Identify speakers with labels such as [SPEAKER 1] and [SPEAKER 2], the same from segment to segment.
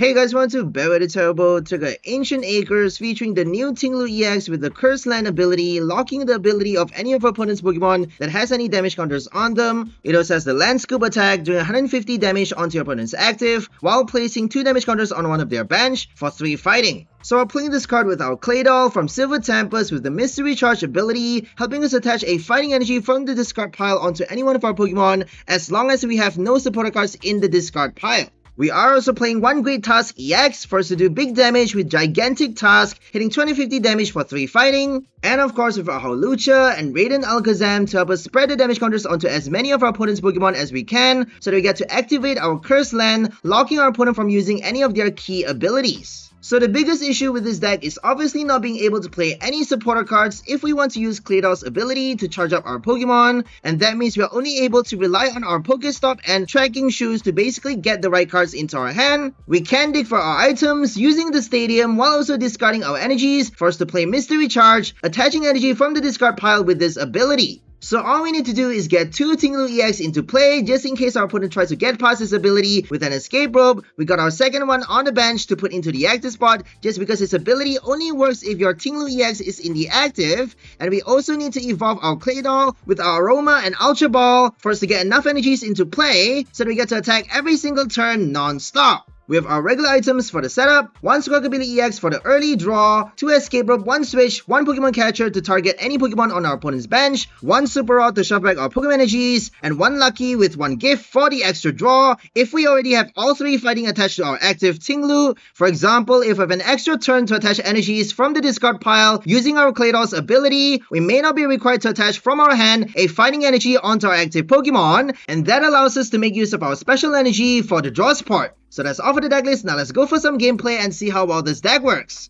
[SPEAKER 1] Hey guys, welcome to Battle with Turbo. Took an Ancient Acres featuring the new Ting-Lu EX with the Cursed Land ability, locking the ability of any of our opponent's Pokemon that has any damage counters on them. It also has the Land Scoop attack, doing 150 damage onto your opponent's active, while placing 2 damage counters on one of their bench for 3 fighting. So we're playing this card with our Claydol from Silver Tempest with the Mystery Charge ability, helping us attach a fighting energy from the discard pile onto any one of our Pokemon as long as we have no supporter cards in the discard pile. We are also playing one Great Tusk EX for us to do big damage with Gigantic Tusk, hitting 250 damage for 3 fighting. And of course with our Hawlucha and Radiant Alakazam to help us spread the damage counters onto as many of our opponent's Pokemon as we can, so that we get to activate our Cursed Land, locking our opponent from using any of their key abilities. So the biggest issue with this deck is obviously not being able to play any supporter cards if we want to use Claydol's ability to charge up our Pokemon, and that means we are only able to rely on our PokéStop and Trekking Shoes to basically get the right cards into our hand. We can dig for our items using the stadium while also discarding our energies for us to play Mystery Charge, attaching energy from the discard pile with this ability. So all we need to do is get 2 Ting-Lu EX into play just in case our opponent tries to get past this ability with an Escape Rope. We got our second one on the bench to put into the active spot just because its ability only works if your Ting-Lu EX is in the active. And we also need to evolve our Claydol with our Aroma and Ultra Ball for us to get enough energies into play so that we get to attack every single turn non-stop. We have our regular items for the setup, 1 Squawkabilly EX for the early draw, 2 Escape Rope, 1 Switch, 1 Pokemon Catcher to target any Pokemon on our opponent's bench, 1 Super Rod to shove back our Pokemon energies, and 1 Lucky with 1 Gift for the extra draw if we already have all 3 fighting attached to our active Ting-Lu. For example, if we have an extra turn to attach energies from the discard pile using our Claydol's ability, we may not be required to attach from our hand a fighting energy onto our active Pokemon, and that allows us to make use of our special energy for the draw support. So that's all for the deck list. Now let's go for some gameplay and see how well this deck works.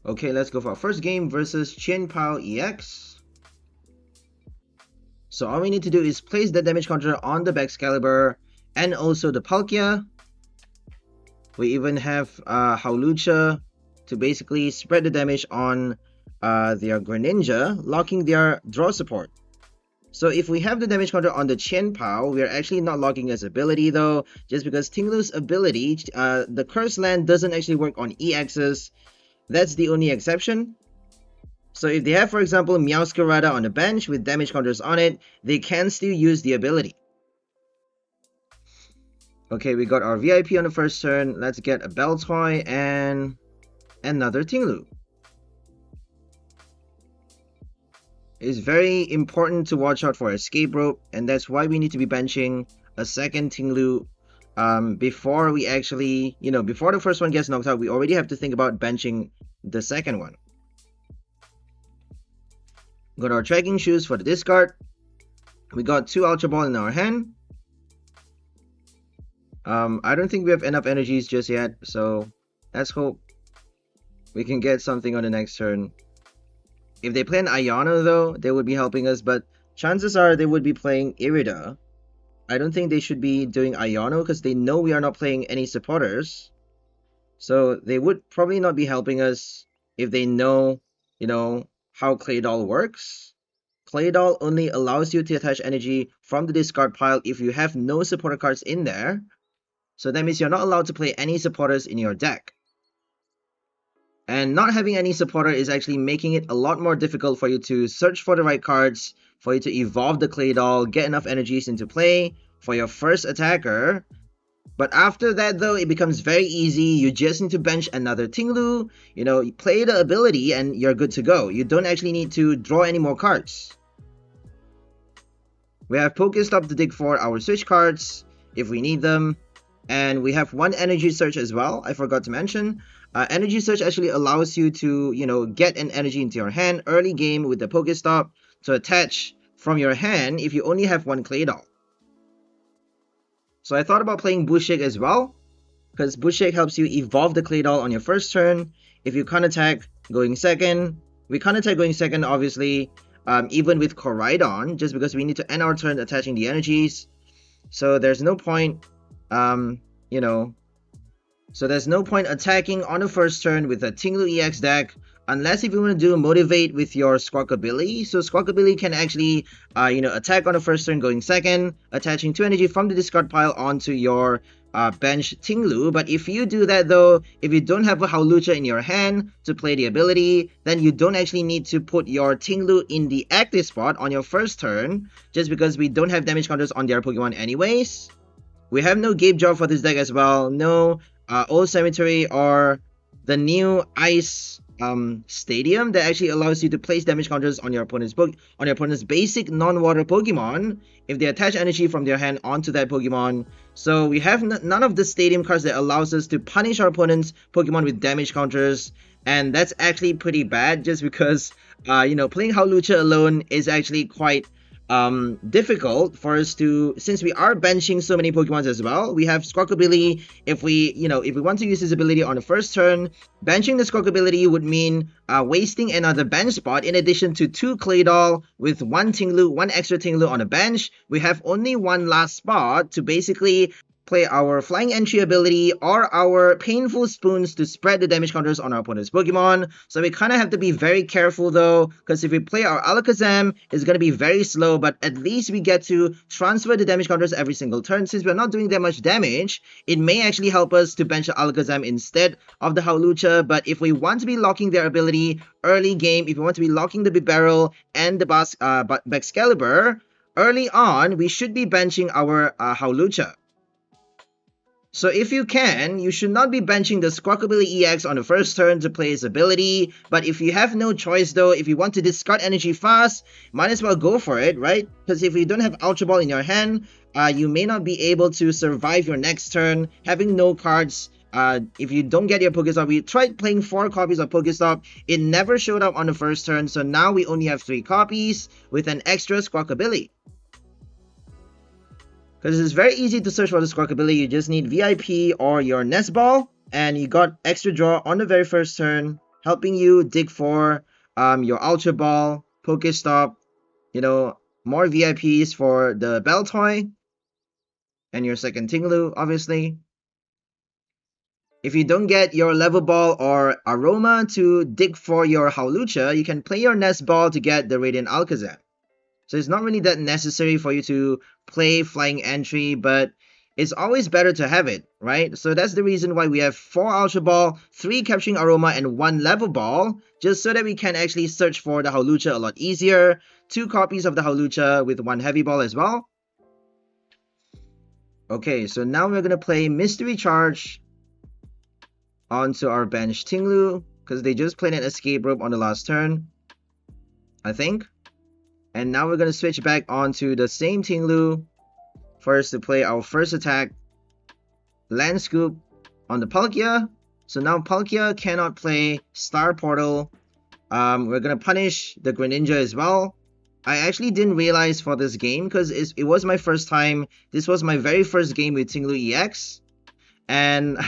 [SPEAKER 1] Okay, let's go for our first game versus Chien-Pao EX. So all we need to do is place the damage counter on the Baxcalibur and also the Palkia. We even have Hawlucha to basically spread the damage on their Greninja, locking their draw support. So if we have the damage counter on the Chien-Pao, we are actually not locking his ability though, just because Ting-Lu's ability, the Cursed Land doesn't actually work on EXs. That's the only exception. So if they have, for example, Meowscarada on the bench with damage counters on it, they can still use the ability. Okay, we got our VIP on the first turn. Let's get a Baltoy and another Ting-Lu. It's very important to watch out for Escape Rope, and that's why we need to be benching a second Ting-Lu before we actually, before the first one gets knocked out, we already have to think about benching the second one. Got our Trekking Shoes for the discard. We got 2 Ultra Ball in our hand. I don't think we have enough energies just yet, so let's hope we can get something on the next turn. If they play an Iono though, they would be helping us, but chances are they would be playing Irida. I don't think they should be doing Iono because they know we are not playing any supporters. So they would probably not be helping us if they know, how Claydol works. Claydol only allows you to attach energy from the discard pile if you have no supporter cards in there. So that means you're not allowed to play any supporters in your deck. And not having any supporter is actually making it a lot more difficult for you to search for the right cards, for you to evolve the Claydol, get enough energies into play for your first attacker. But after that though, it becomes very easy. You just need to bench another Ting-Lu, you play the ability and you're good to go. You don't actually need to draw any more cards. We have PokéStop to dig for our Switch cards if we need them. And we have 1 Energy Search as well, I forgot to mention. Energy Search actually allows you to, get an energy into your hand early game with the PokéStop to attach from your hand if you only have 1 Claydol. So I thought about playing Bushake as well, because Bushake helps you evolve the Claydol on your first turn. If you can't attack going second, we can't attack going second obviously, even with Koraidon, just because we need to end our turn attaching the energies. So there's no point, So there's no point attacking on the first turn with a Ting-Lu EX deck unless if you want to do Motivate with your Squawkabilly. So Squawkabilly can actually, attack on the first turn going second, attaching 2 energy from the discard pile onto your bench Ting-Lu. But if you do that though, if you don't have a Hawlucha in your hand to play the ability, then you don't actually need to put your Ting-Lu in the active spot on your first turn, just because we don't have damage counters on their Pokemon anyways. We have no Gape Jaw for this deck as well, no Old Cemetery or the new Ice Stadium that actually allows you to place damage counters on your opponent's basic non-water Pokemon if they attach energy from their hand onto that Pokemon. So we have none of the stadium cards that allows us to punish our opponent's Pokemon with damage counters, and that's actually pretty bad, just because you know, playing Hawlucha alone is actually quite difficult for us to, since we are benching so many Pokemons as well. We have Squawkabilly. If we want to use his ability on the first turn, benching the Squawkabilly would mean wasting another bench spot. In addition to 2 Claydol with 1 Ting-Lu, 1 extra Ting-Lu on a bench, we have only 1 last spot to basically play our Flying Entry ability or our Painful Spoons to spread the damage counters on our opponent's Pokemon. So we kind of have to be very careful though, because if we play our Alakazam, it's going to be very slow, but at least we get to transfer the damage counters every single turn. Since we're not doing that much damage, it may actually help us to bench the Alakazam instead of the Hawlucha. But if we want to be locking their ability early game, if we want to be locking the Bibarel and the Baxcalibur early on, we should be benching our Hawlucha. So if you can, you should not be benching the Squawkabilly EX on the first turn to play his ability. But if you have no choice though, if you want to discard energy fast, might as well go for it, right? Because if you don't have Ultra Ball in your hand, you may not be able to survive your next turn having no cards. If you don't get your PokéStop, we tried playing 4 copies of PokéStop. It never showed up on the first turn, so now we only have 3 copies with an extra Squawkabilly. Because it's very easy to search for the Squawkabilly. You just need VIP or your Nest Ball, and you got extra draw on the very first turn, helping you dig for your Ultra Ball, PokéStop, you know, more VIPs for the Baltoy, and your second Ting-Lu, obviously. If you don't get your Level Ball or Aroma to dig for your Hawlucha, you can play your Nest Ball to get the Radiant Alakazam. So it's not really that necessary for you to play Flying Entry, but it's always better to have it, right? So that's the reason why we have 4 Ultra Ball, 3 Capturing Aroma, and 1 Level Ball, just so that we can actually search for the Hawlucha a lot easier. 2 copies of the Hawlucha with 1 Heavy Ball as well. Okay, so now we're going to play Mystery Charge onto our bench Ting-Lu, because they just played an Escape Rope on the last turn, I think. And now we're going to switch back onto the same Ting-Lu for us to play our first attack, Land Scoop on the Palkia. So now Palkia cannot play Star Portal. We're going to punish the Greninja as well. I actually didn't realize for this game, because it was my first time. This was my very first game with Ting-Lu EX. And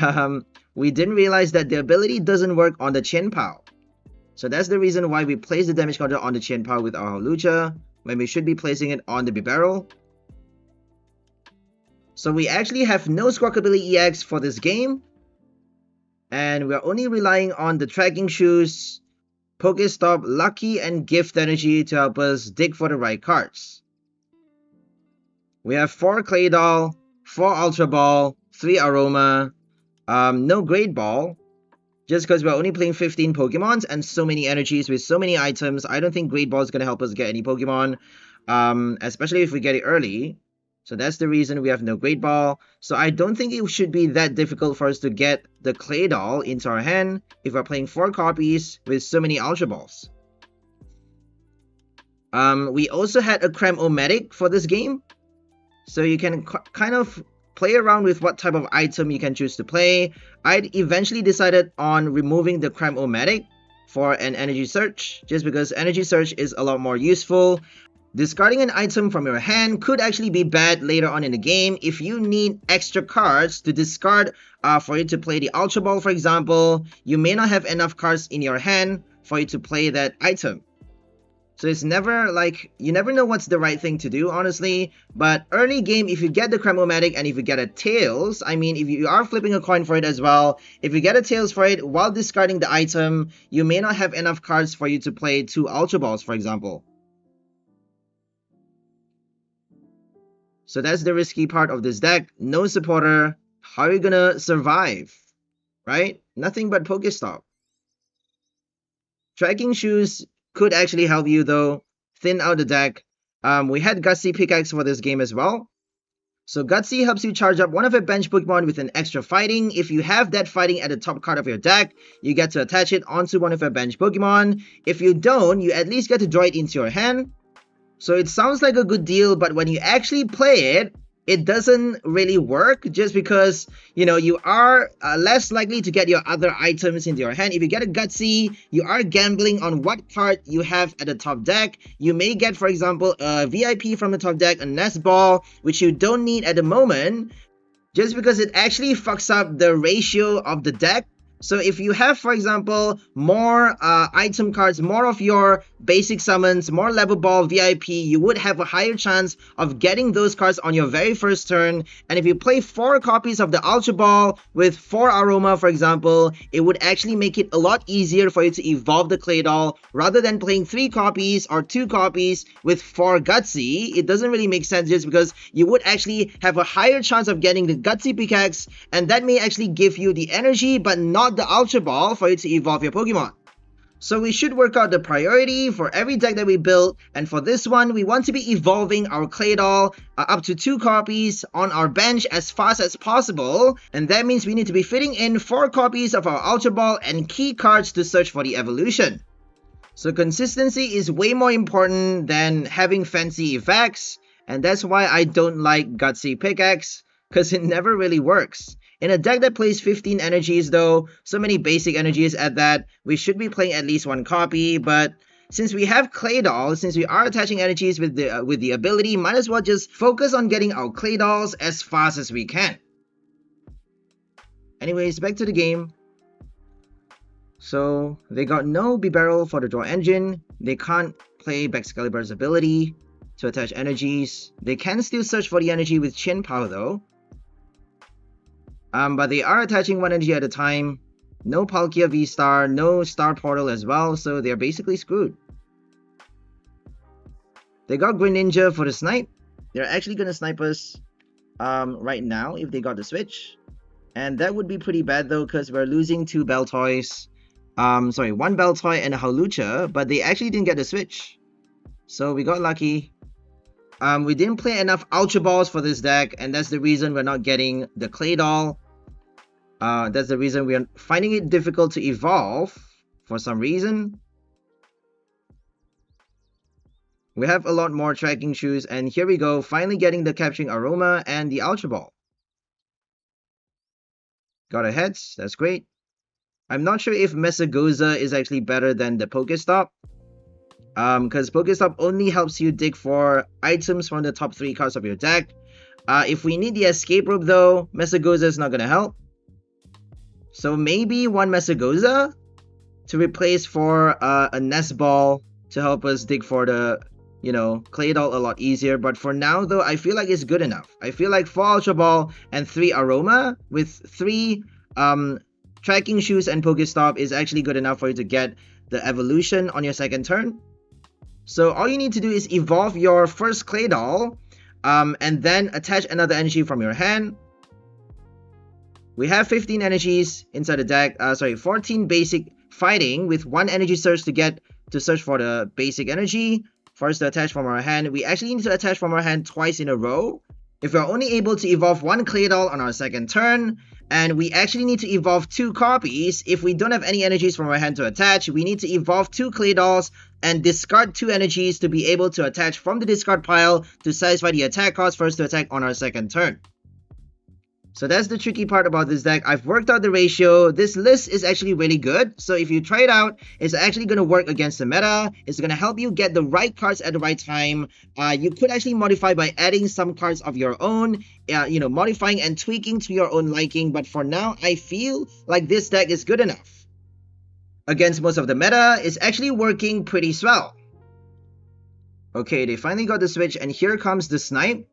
[SPEAKER 1] we didn't realize that the ability doesn't work on the Chien-Pao. So that's the reason why we place the damage counter on the Chien-Pao with our Hawlucha, when we should be placing it on the Bibarel. So we actually have no Squawkabilly EX for this game. And we're only relying on the Trekking Shoes, PokéStop, Lucky, and Gift Energy to help us dig for the right cards. We have 4 Claydol, 4 Ultra Ball, 3 Aroma, no Great Ball. Just because we're only playing 15 Pokemons and so many energies with so many items, I don't think Great Ball is going to help us get any Pokemon, especially if we get it early. So that's the reason we have no Great Ball. So I don't think it should be that difficult for us to get the Claydol into our hand if we're playing 4 copies with so many Ultra Balls. We also had a Cram-O-Matic for this game. So you can kind of play around with what type of item you can choose to play. I eventually decided on removing the Cram-O-Matic for an Energy Search, just because Energy Search is a lot more useful. Discarding an item from your hand could actually be bad later on in the game if you need extra cards to discard for you to play the Ultra Ball, for example. You may not have enough cards in your hand for you to play that item. So it's never like, you never know what's the right thing to do, honestly. But early game, if you get the Cram-O-Matic and if you get a Tails, I mean, if you are flipping a coin for it as well, if you get a Tails for it while discarding the item, you may not have enough cards for you to play 2 Ultra Balls, for example. So that's the risky part of this deck. No supporter, how are you gonna survive? Right? Nothing but PokéStop. Trekking Shoes could actually help you though, thin out the deck. We had Gutsy pickaxe for this game as well. So Gutsy helps you charge up one of your bench Pokemon with an extra fighting. If you have that fighting at the top card of your deck, you get to attach it onto one of your bench Pokemon. If you don't, you at least get to draw it into your hand. So it sounds like a good deal, but when you actually play it, it doesn't really work just because, you know, you are less likely to get your other items into your hand. If you get a Gutsy, you are gambling on what card you have at the top deck. You may get, for example, a VIP from the top deck, a Nest Ball, which you don't need at the moment, just because it actually fucks up the ratio of the deck. So if you have, for example, more item cards, more of your basic summons, more Level Ball VIP, you would have a higher chance of getting those cards on your very first turn. And if you play 4 copies of the Ultra Ball with 4 Aroma, for example, it would actually make it a lot easier for you to evolve the Claydol rather than playing 3 copies or 2 copies with 4 Gutsy. It doesn't really make sense just because you would actually have a higher chance of getting the Gutsy pickaxe, and that may actually give you the energy but not the Ultra Ball for you to evolve your Pokemon. So we should work out the priority for every deck that we build, and for this one, we want to be evolving our Claydol up to 2 copies on our bench as fast as possible, and that means we need to be fitting in 4 copies of our Ultra Ball and key cards to search for the evolution. So consistency is way more important than having fancy effects, and that's why I don't like Gutsy Pickaxe, because it never really works. In a deck that plays 15 energies though, so many basic energies at that, we should be playing at least 1 copy, but since we have Claydol, since we are attaching energies with the ability, might as well just focus on getting our Claydols as fast as we can. Anyways, back to the game. So they got no B-Barrel for the draw engine, they can't play Baxcalibur's ability to attach energies, they can still search for the energy with Chin Power though. But they are attaching 1 energy at a time. No Palkia V-Star, no Star Portal as well, so they're basically screwed. They got Greninja for the snipe. They're actually going to snipe us right now if they got the Switch. And that would be pretty bad though, because we're losing 2 Baltoys. Sorry, 1 Baltoy and a Hawlucha, but they actually didn't get the Switch. So we got lucky. We didn't play enough Ultra Balls for this deck, and that's the reason we're not getting the Claydol. That's the reason we are finding it difficult to evolve for some reason. We have a lot more Trekking Shoes, and here we go, finally getting the Capturing Aroma and the Ultra Ball. Got a heads, that's great. I'm not sure if 𝑑𝒂𝒍𝒆𝒂 is actually better than the PokéStop. Because PokéStop only helps you dig for items from the top 3 cards of your deck. If we need the Escape Rope though, 𝑑𝒂𝒍𝒆𝒂 is not going to help. So maybe 1 𝑑𝒂𝒍𝒆𝒂 to replace for a Nest Ball to help us dig for the, you know, Claydol a lot easier. But for now though, I feel like it's good enough. I feel like 4 Ultra Ball and 3 Aroma with 3 Trekking Shoes and PokéStop is actually good enough for you to get the evolution on your second turn. So all you need to do is evolve your first Claydol and then attach another energy from your hand. We have 15 energies inside the deck, 14 basic fighting with 1 energy search to get to search for the basic energy for us to attach from our hand. We actually need to attach from our hand twice in a row. If we're only able to evolve 1 Claydol on our second turn, and we actually need to evolve 2 copies. If we don't have any energies from our hand to attach, we need to evolve 2 Claydols and discard 2 energies to be able to attach from the discard pile to satisfy the attack cost for us to attack on our second turn. So that's the tricky part about this deck. I've worked out the ratio. This list is actually really good. So if you try it out, it's actually going to work against the meta. It's going to help you get the right cards at the right time. You could actually modify by adding some cards of your own, you know, modifying and tweaking to your own liking. But for now, I feel like this deck is good enough. Against most of the meta, it's actually working pretty swell. Okay, they finally got the Switch, and here comes the snipe.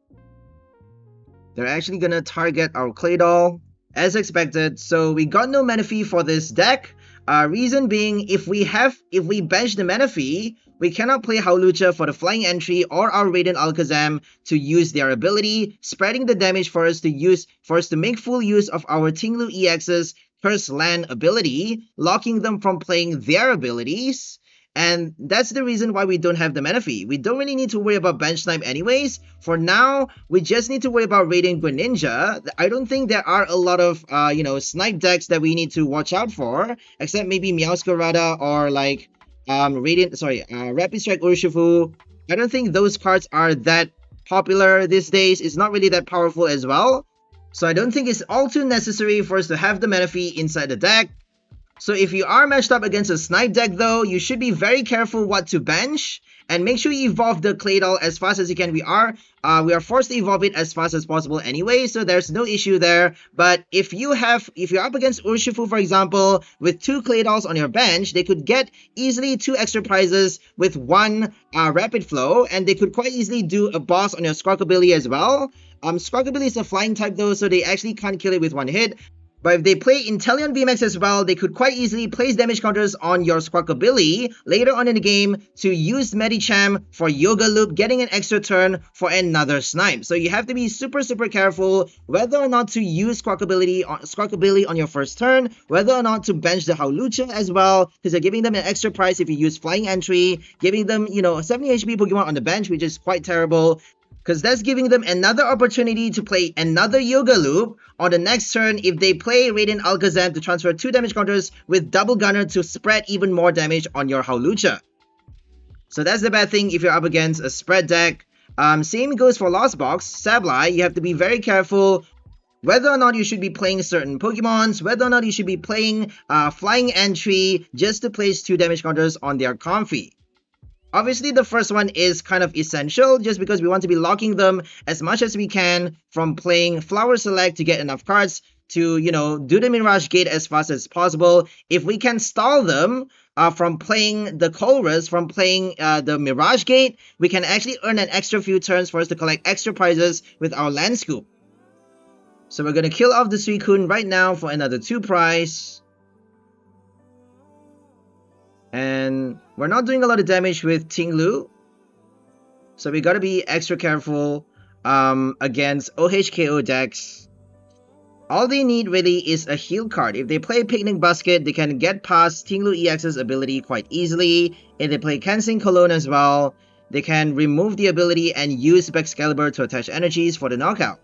[SPEAKER 1] They're actually gonna target our Claydol as expected. So we got no Manaphy for this deck. Reason being, if we bench the Manaphy, we cannot play Hawlucha for the flying entry or our Radiant Alakazam to use their ability, spreading the damage for us to make full use of our Ting-Lu EX's Curse Land ability, locking them from playing their abilities. And that's the reason why we don't have the Menifee. We don't really need to worry about bench snipe anyways. For now, we just need to worry about Radiant Greninja. I don't think there are a lot of, snipe decks that we need to watch out for, except maybe Meowscarada or like, Rapid Strike Urshifu. I don't think those cards are that popular these days. It's not really that powerful as well. So I don't think it's all too necessary for us to have the Menifee inside the deck. So if you are matched up against a snipe deck though, you should be very careful what to bench. And make sure you evolve the Claydol as fast as you can. We are forced to evolve it as fast as possible anyway, so there's no issue there. But if you're up against Urshifu, for example, with 2 Claydols on your bench, they could get easily 2 extra prizes with 1 Rapid Flow, and they could quite easily do a boss on your Squawkabilly as well. Squawkabilly is a flying type though, so they actually can't kill it with 1 hit. But if they play Inteleon VMAX as well, they could quite easily place damage counters on your Squawkabilly later on in the game to use Medicham for Yoga Loop, getting an extra turn for another snipe. So you have to be super careful whether or not to use Squawkabilly on your first turn, whether or not to bench the Hawlucha as well, because they're giving them an extra price if you use Flying Entry, giving them, 70 HP Pokemon on the bench, which is quite terrible. Because that's giving them another opportunity to play another Yoga Loop on the next turn if they play Radiant Alakazam to transfer 2 damage counters with Double Gunner to spread even more damage on your Hawlucha. So that's the bad thing if you're up against a spread deck. Same goes for Lost Box, Sableye. You have to be very careful whether or not you should be playing certain Pokemons, whether or not you should be playing Flying Entry just to place 2 damage counters on their Comfy. Obviously, the first one is kind of essential just because we want to be locking them as much as we can from playing Flower Select to get enough cards to, do the Mirage Gate as fast as possible. If we can stall them from playing the Colress, from playing the Mirage Gate, we can actually earn an extra few turns for us to collect extra prizes with our Land Scoop. So we're going to kill off the Suicune right now for another 2 prize. And we're not doing a lot of damage with Ting-Lu, so we gotta be extra careful against OHKO decks. All they need really is a heal card. If they play Picnic Basket, they can get past Ting-Lu EX's ability quite easily. If they play Kensing Cologne as well, they can remove the ability and use Baxcalibur to attach energies for the knockout.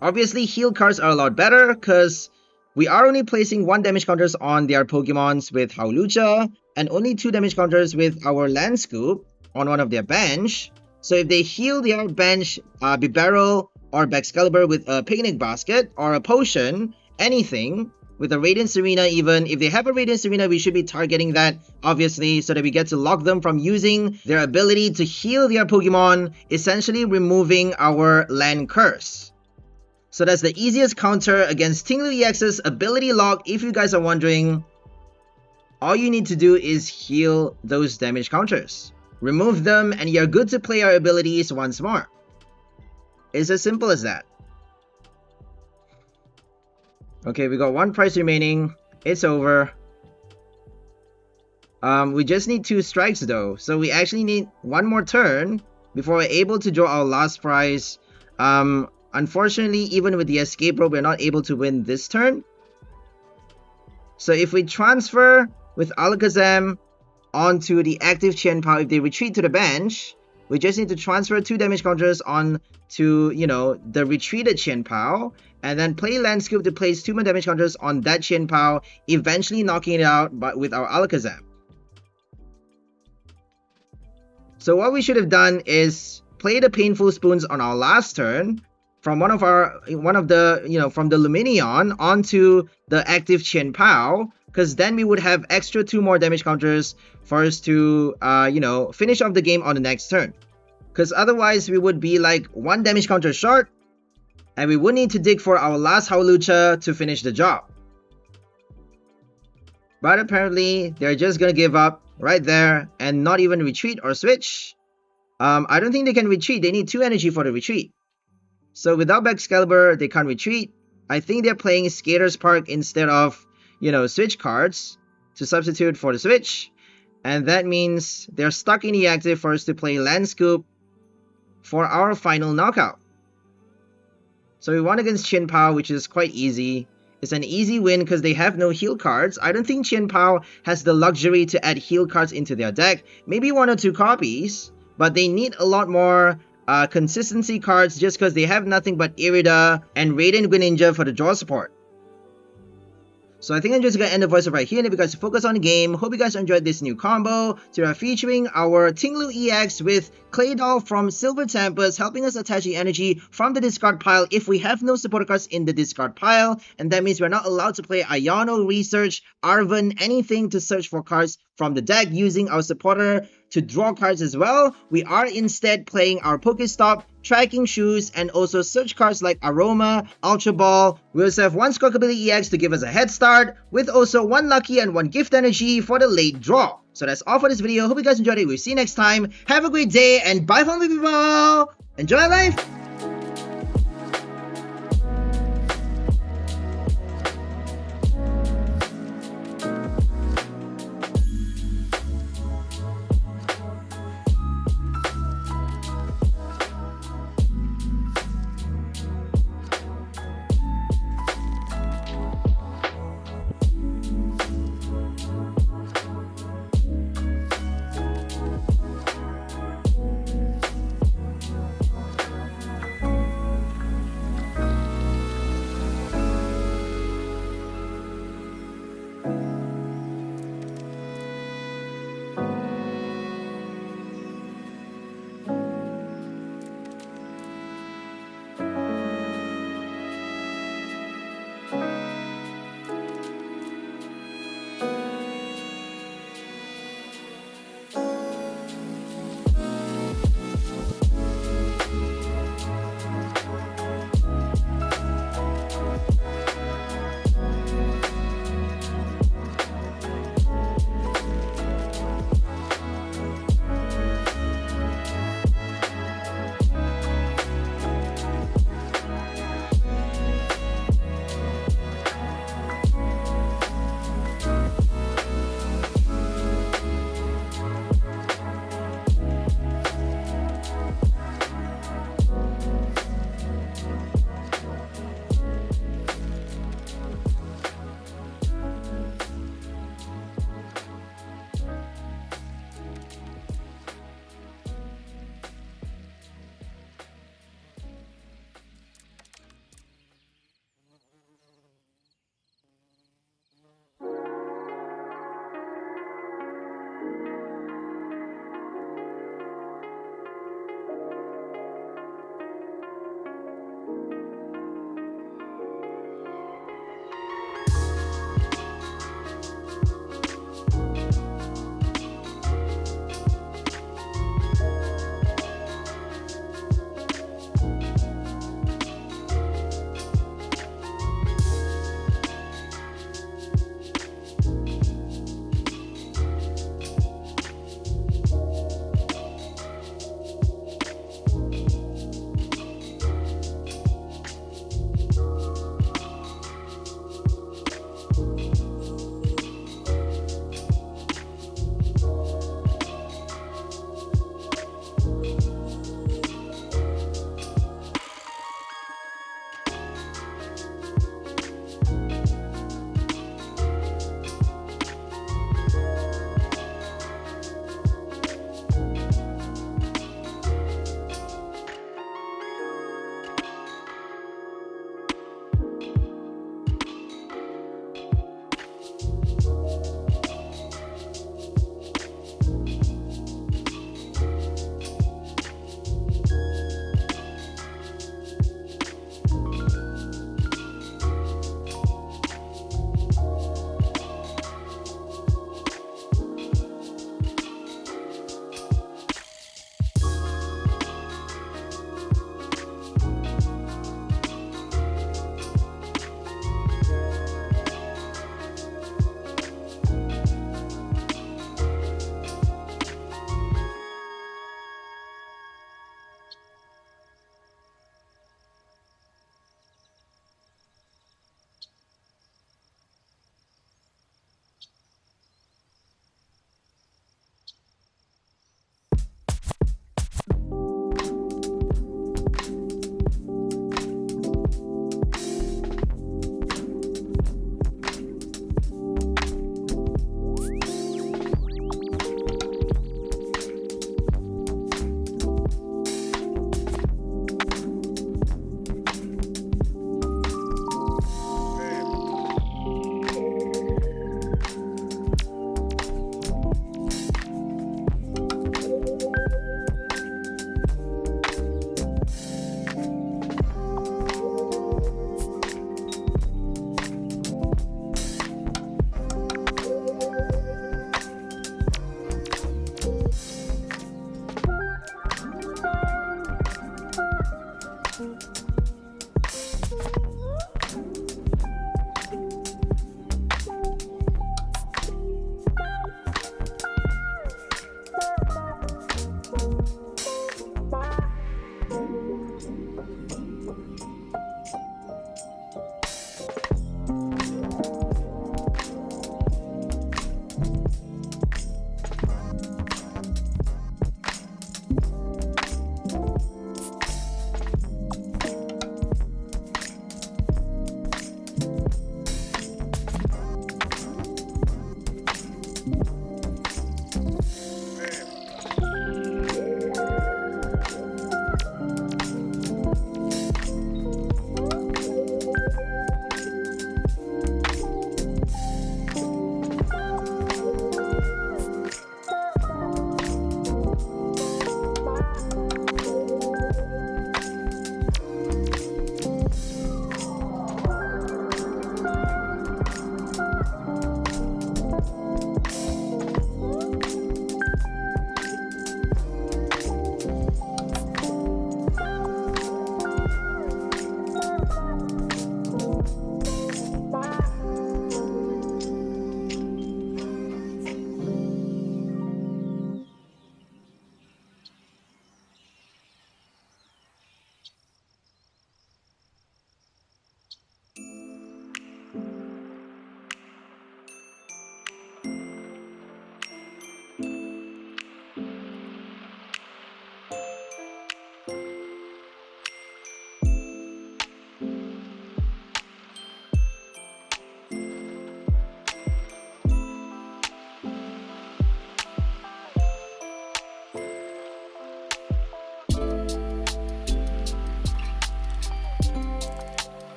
[SPEAKER 1] Obviously, heal cards are a lot better because we are only placing 1 damage counters on their Pokemons with Hawlucha and only 2 damage counters with our Land Scoop on one of their bench. So if they heal their bench Bibarel or Baxcalibur with a Picnic Basket or a Potion, anything, with a Radiant Serena even, if they have a Radiant Serena, we should be targeting that, obviously, so that we get to lock them from using their ability to heal their Pokemon, essentially removing our Land Curse. So that's the easiest counter against Ting-Lu EX's ability lock. If you guys are wondering, all you need to do is heal those damage counters. Remove them and you're good to play our abilities once more. It's as simple as that. Okay, we got 1 prize remaining. It's over. We just need 2 strikes though. So we actually need 1 more turn before we're able to draw our last prize. Unfortunately, even with the Escape Rope, we're not able to win this turn. So if we transfer with Alakazam onto the active Qianpao, if they retreat to the bench, we just need to transfer 2 damage counters on to, the retreated Qianpao, and then play Land Scoop to place 2 more damage counters on that Qianpao, eventually knocking it out with our Alakazam. So what we should have done is play the Painful Spoons on our last turn, from from the Lumineon onto the active Qianpao, because then we would have extra 2 more damage counters for us to, finish off the game on the next turn. Because otherwise we would be like 1 damage counter short, and we would need to dig for our last Hawlucha to finish the job. But apparently, they're just gonna give up right there and not even retreat or switch. I don't think they can retreat. They need 2 energy for the retreat. So without Baxcalibur, they can't retreat. I think they're playing Skater's Park instead of, switch cards to substitute for the switch. And that means they're stuck inactive for us to play Land Scoop for our final knockout. So we won against Chin Pao, which is quite easy. It's an easy win because they have no heal cards. I don't think Chin Pao has the luxury to add heal cards into their deck. Maybe 1 or 2 copies, but they need a lot more consistency cards just because they have nothing but Irida and Radiant Greninja for the draw support. So I think I'm just going to end the voice right here and if you guys focus on the game. Hope you guys enjoyed this new combo. So we are featuring our Ting-Lu EX with Claydol from Silver Tempest, helping us attach the energy from the discard pile if we have no supporter cards in the discard pile. And that means we're not allowed to play Iono, Research, Arven, anything to search for cards from the deck using our supporter to draw cards as well. We are instead playing our PokéStop, Trekking Shoes, and also search cards like Aroma, Ultra Ball. We also have 1 Squawkabilly EX to give us a head start, with also 1 Lucky and 1 Gift Energy for the late draw. So that's all for this video. Hope you guys enjoyed it. We'll see you next time. Have a great day and bye from me, people! Enjoy life!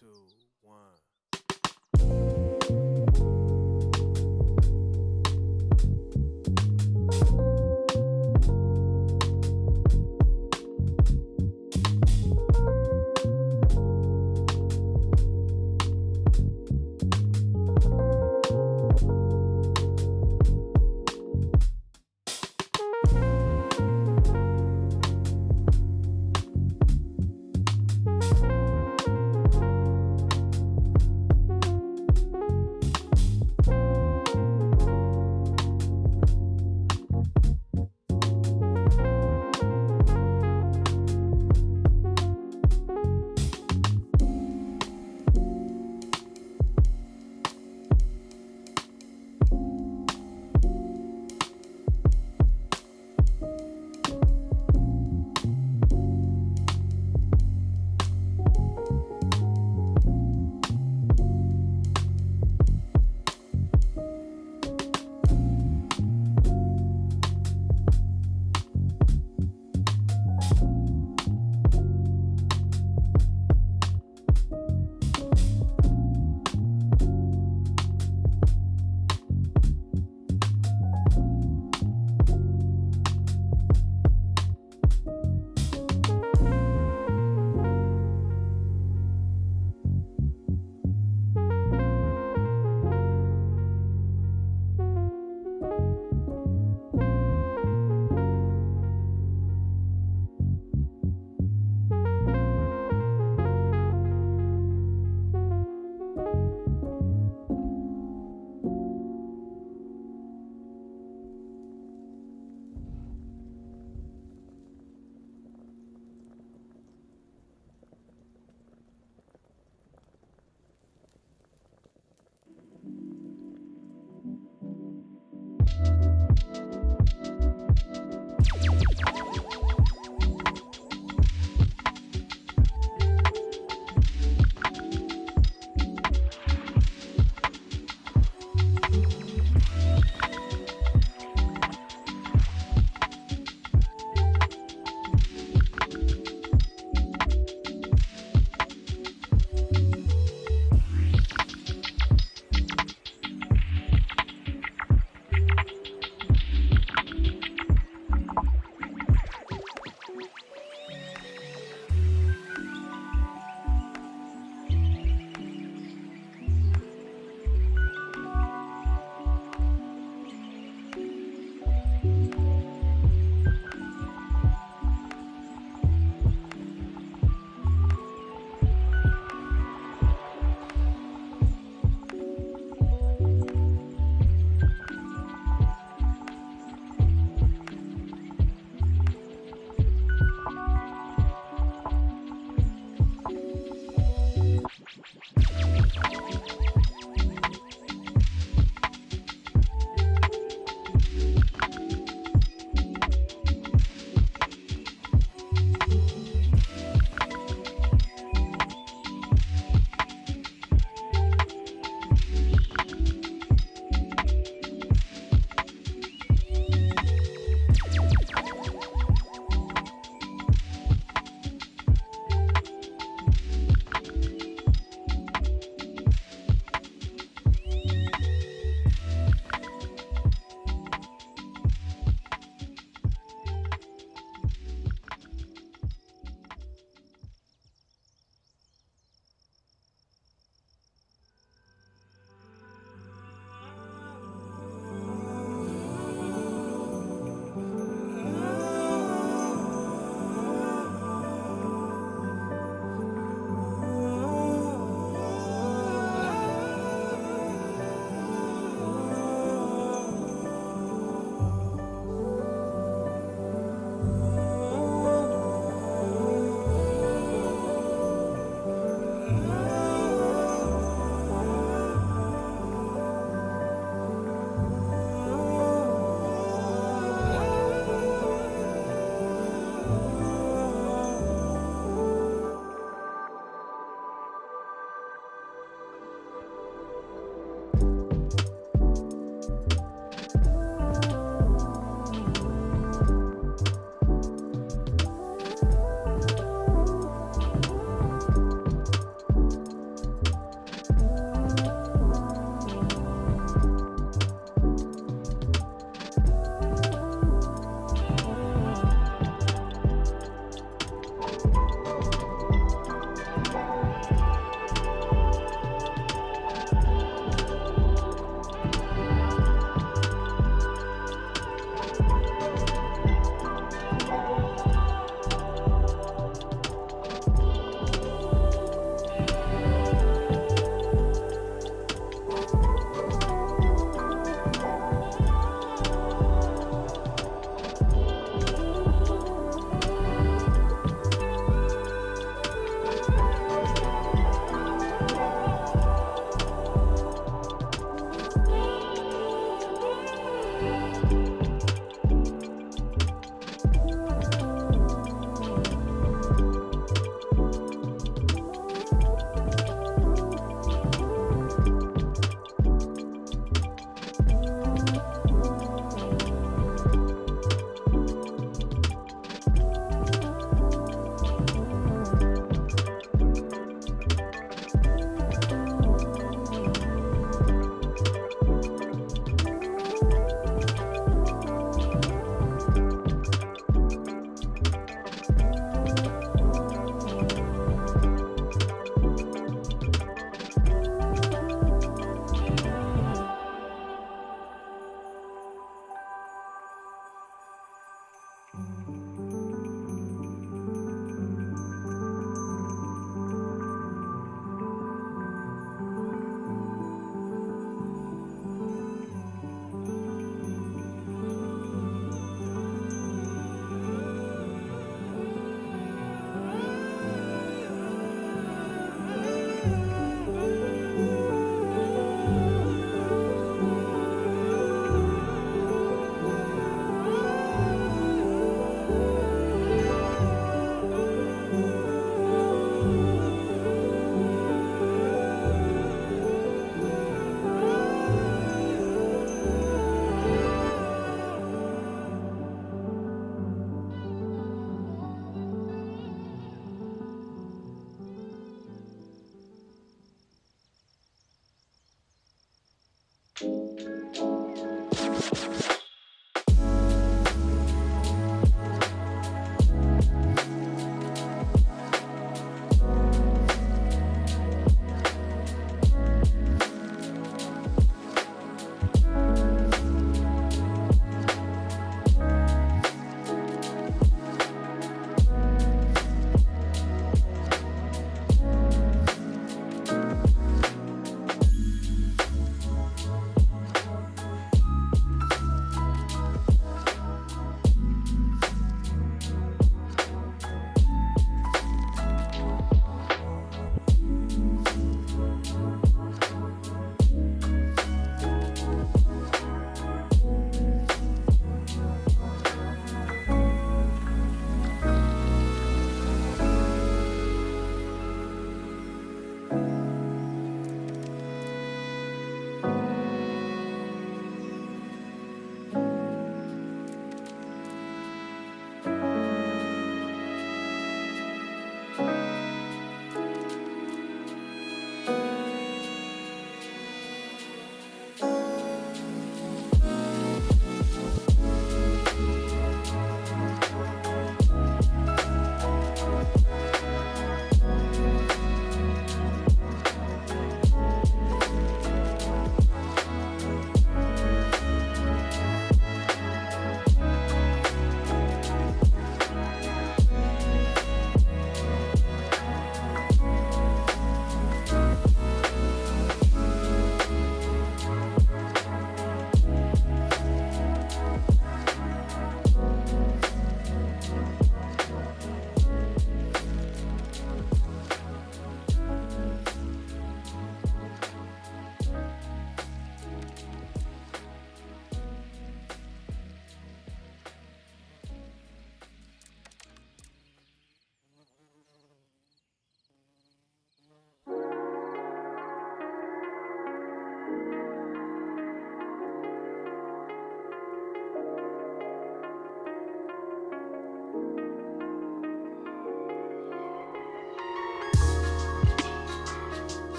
[SPEAKER 2] to